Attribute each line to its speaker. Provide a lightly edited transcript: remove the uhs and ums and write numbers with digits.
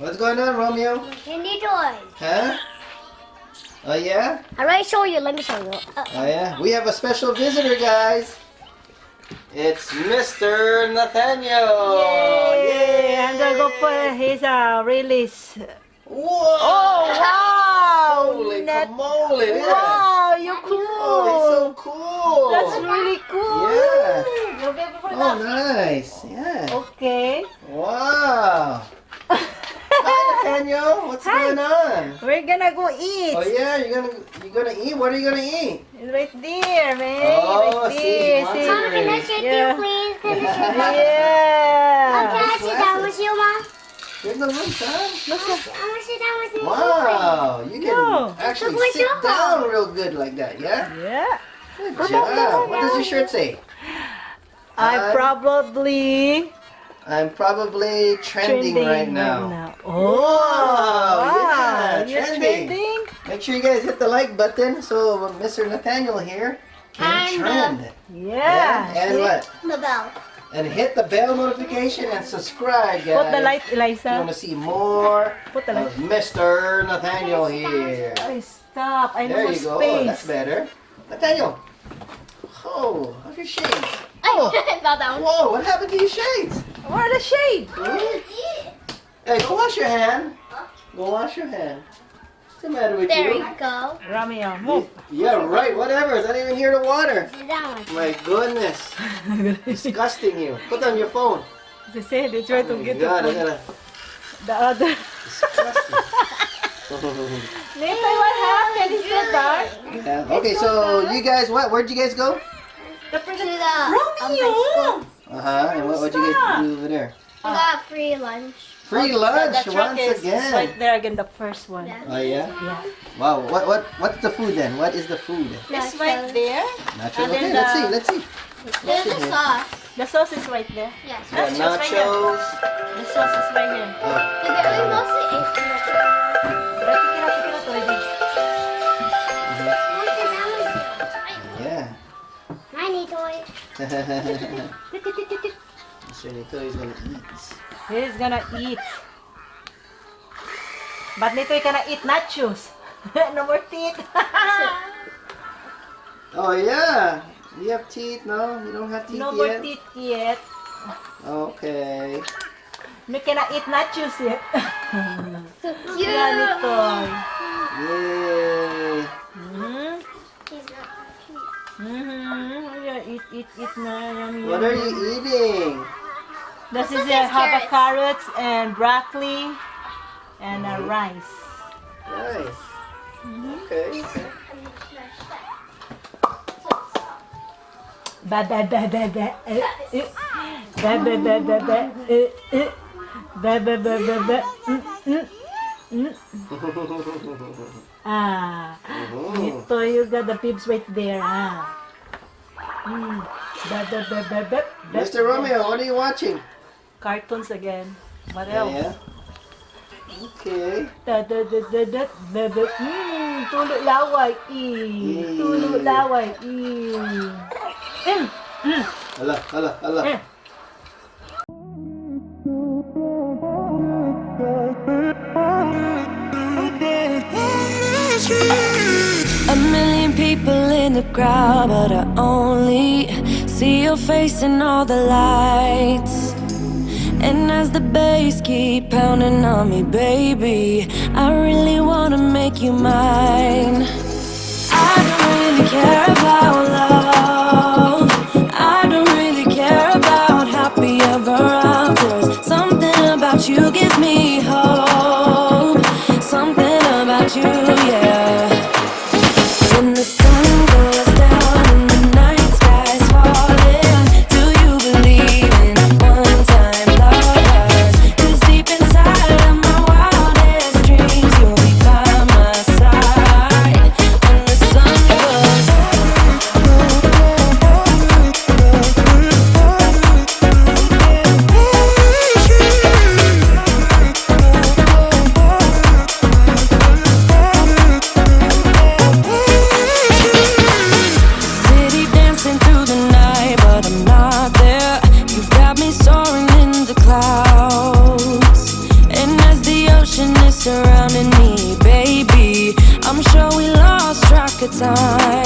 Speaker 1: What's going on, Romeo?
Speaker 2: Candy toys.
Speaker 1: Huh? Oh yeah?
Speaker 2: How do I show you? Let me show you.
Speaker 1: Oh yeah? We have a special visitor, guys. It's Mr. Nathaniel.
Speaker 3: Yay! I'm gonna go put his release.
Speaker 1: Whoa!
Speaker 3: Oh wow!
Speaker 1: Holy camole! Yeah.
Speaker 3: Wow, you're cool.
Speaker 1: Oh, he's so cool.
Speaker 3: That's really cool.
Speaker 1: Yeah.
Speaker 3: You'll be able to put
Speaker 1: Oh,
Speaker 3: that.
Speaker 1: nice. Yeah.
Speaker 3: Okay.
Speaker 1: Wow. Hi, Nathaniel. What's going on?
Speaker 3: We're gonna go eat.
Speaker 1: Oh yeah, you're gonna eat. What are you gonna eat?
Speaker 3: It's right there, man.
Speaker 1: Oh,
Speaker 3: right
Speaker 1: see,
Speaker 3: there.
Speaker 1: Mom,
Speaker 3: See?
Speaker 2: Mom, can I sit
Speaker 3: Yeah.
Speaker 2: there, please? Can I sit there?
Speaker 3: Yeah.
Speaker 2: Can I sit down with you, Mom?
Speaker 1: There's no room, son.
Speaker 2: I want to sit down with you.
Speaker 1: Wow, you can
Speaker 3: No.
Speaker 1: actually
Speaker 2: Look what
Speaker 1: sit
Speaker 2: you
Speaker 1: down real good like that, yeah?
Speaker 3: Yeah.
Speaker 1: Good job. What does your shirt say?
Speaker 3: I'm probably
Speaker 1: trending right now.
Speaker 3: Oh,
Speaker 1: Wow, yeah,
Speaker 3: you're
Speaker 1: trending.
Speaker 3: trending.
Speaker 1: Make sure you guys hit the like button so Mr. Nathaniel here can
Speaker 2: And,
Speaker 1: trend.
Speaker 3: Yeah.
Speaker 1: And what?
Speaker 2: The bell.
Speaker 1: And hit the bell notification and subscribe, guys.
Speaker 3: Put the light,
Speaker 1: If you want
Speaker 3: Eliza.
Speaker 1: to see more
Speaker 3: Put the light.
Speaker 1: of Mr. Nathaniel here.
Speaker 3: Oh, stop. I
Speaker 1: There
Speaker 3: know
Speaker 1: you go.
Speaker 3: space.
Speaker 1: That's better. Nathaniel. Oh, how's your shades?
Speaker 2: Oh, I fell down.
Speaker 1: Whoa, what happened to your shades?
Speaker 3: Where are the shade?
Speaker 1: Hey, go wash your hand. Go wash your hand. What's the matter with
Speaker 2: There
Speaker 1: you?
Speaker 2: you go.
Speaker 3: Romeo, move.
Speaker 1: Yeah, right. Whatever. It's not even here to water.
Speaker 2: Sit down with
Speaker 1: My goodness. Disgusting you. Put on your phone.
Speaker 3: They said they try to
Speaker 1: Oh my
Speaker 3: get
Speaker 1: God, I
Speaker 3: the,
Speaker 1: gotta...
Speaker 3: the other.
Speaker 1: Disgusting.
Speaker 3: Nathan, what happened? Is that dark?
Speaker 1: Yeah. Okay, so you guys, where'd you guys go?
Speaker 2: to the
Speaker 3: Romeo!
Speaker 1: Uh-huh. And what'd you guys do over there?
Speaker 2: We got free lunch.
Speaker 1: Free lunch
Speaker 3: The truck
Speaker 1: once
Speaker 3: is
Speaker 1: again.
Speaker 3: right there again, the first one.
Speaker 2: Yeah.
Speaker 1: Oh yeah.
Speaker 3: Yeah.
Speaker 1: Wow. What's the food then? What is the food?
Speaker 3: It's right there.
Speaker 1: Nachos.
Speaker 3: And then
Speaker 1: Okay, let's see.
Speaker 2: There's
Speaker 1: see
Speaker 2: a
Speaker 1: here.
Speaker 2: sauce.
Speaker 3: The sauce is right there.
Speaker 2: Yes.
Speaker 1: We got
Speaker 3: Nachos right here.
Speaker 1: nachos.
Speaker 3: The sauce is right here.
Speaker 1: Oh,
Speaker 2: You barely mostly ate too much.
Speaker 3: Pero pick it up, Toy.
Speaker 1: yeah.
Speaker 2: Tiny toy.
Speaker 1: Mr. Nito is gonna eat.
Speaker 3: He's gonna eat. But Nito, you cannot eat nachos. No more teeth.
Speaker 1: Oh yeah. You have teeth? No, you don't have teeth
Speaker 3: No more
Speaker 1: yet.
Speaker 3: teeth yet.
Speaker 1: Okay.
Speaker 3: You cannot eat nachos yet.
Speaker 2: So
Speaker 3: Yeah, Nito.
Speaker 1: Yay.
Speaker 3: Mm-hmm.
Speaker 2: He's not cute.
Speaker 3: Mm-hmm. Yeah, eat na. Yummy,
Speaker 1: What are you eating?
Speaker 3: This is
Speaker 2: Look at
Speaker 3: have
Speaker 2: carrots.
Speaker 3: carrots and broccoli and rice.
Speaker 1: Nice. Okay.
Speaker 3: Ba ba ba ba ba. Ba ba ba ba ba. Ba ba ba ba ba. Ah, ito you got the pips right there. Ah. Ba ba ba ba ba.
Speaker 1: Mr. Romeo, what are you watching?
Speaker 3: Cartoons again. What
Speaker 1: Yeah,
Speaker 3: else?
Speaker 1: yeah. Okay.
Speaker 3: Da da da da da da da. Tulo laway. Tulo laway.
Speaker 1: Hala.
Speaker 4: A million people in the crowd, but I only see your face in all the lights. And as the bass keep pounding on me, baby, I really wanna make you mine. I don't really care about love. I don't really care about happy ever afters. Something about you gives me hope. Something about you, yeah. When the sun goes down and the night sky's falling, do you believe in one-time lovers? 'Cause deep inside of my wildest dreams, you'll be by my side when the sun goes down. surrounding me, baby. I'm sure we lost track of time.